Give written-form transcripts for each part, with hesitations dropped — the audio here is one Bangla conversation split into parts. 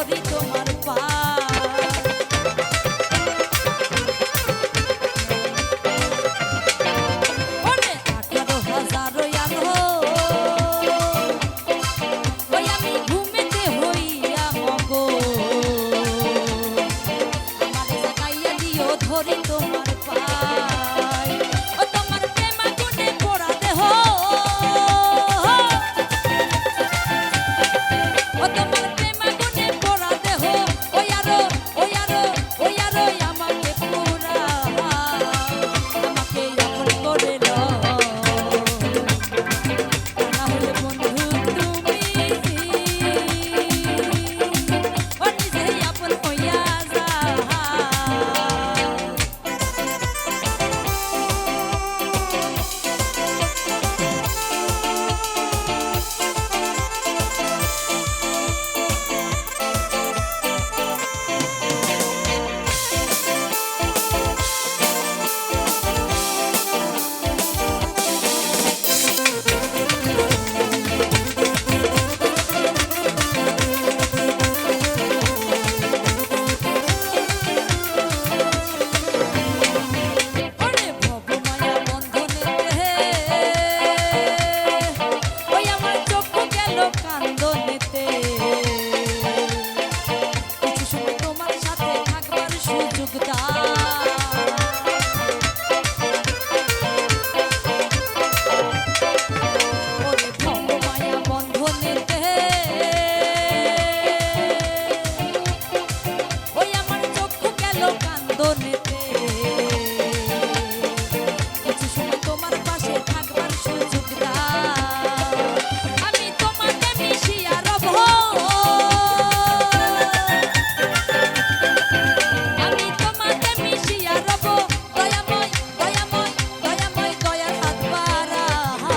ধরি তোমার পায়ে। ওরে 18,000 আলো ওই আমি ঘুমেতে হইয়া মগন, আমারে জাগাইয়া দিও ধরি তোমার পায়ে। ও তোমার প্রেম আগুনে পোড়া দেহ, ও তোমার প্রেম আগুনে পোড়া দেহ, ওই আরো ওই আরো ওই আরো আমাকে পুরা, আমাকে আপন করে লও, না হলে বন্ধু তুমি ও নিজেই আপন হইয়া যাও। ওরে ভবমায়া বন্ধনেতে ওই আমার চোখ গেল কান্দনেতে, কিছু সময় তোমার সাথে থাকবার সুযোগ দাও। ওরে ভবমায়া বন্ধনেতে ওই আমার চোখ গেল কান্দনেতে, কিছু সময় তোমার পাশে থাকবার সুযোগ দাও। আমি তোমাকে মিশিয়া রব, আমি তোমাকে মিশিয়া রব, দয়াময় দয়াময় দয়াময় দয়ার হাত বাড়াও,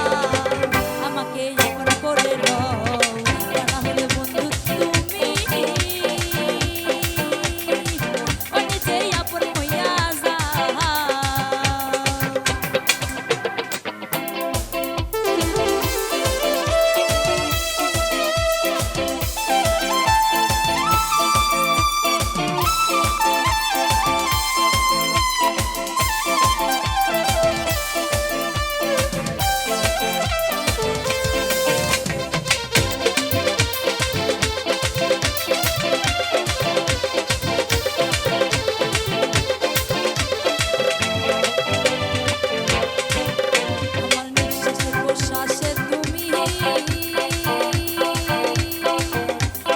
আমাকে আপন করে লও, না হলে বন্ধু তুমি ও নিজেই আপন হইয়া যাও। আমার নিঃশ্বাসে প্রশ্বাসে তুমি,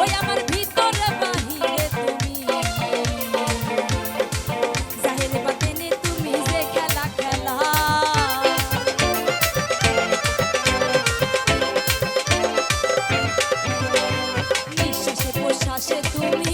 ওই আমার ভিতরে বাহিরে তুমি, জাহিরে বাতিনে তুমি যে খেলা খেলা, নিঃশ্বাসে প্রশ্বাসে তুমি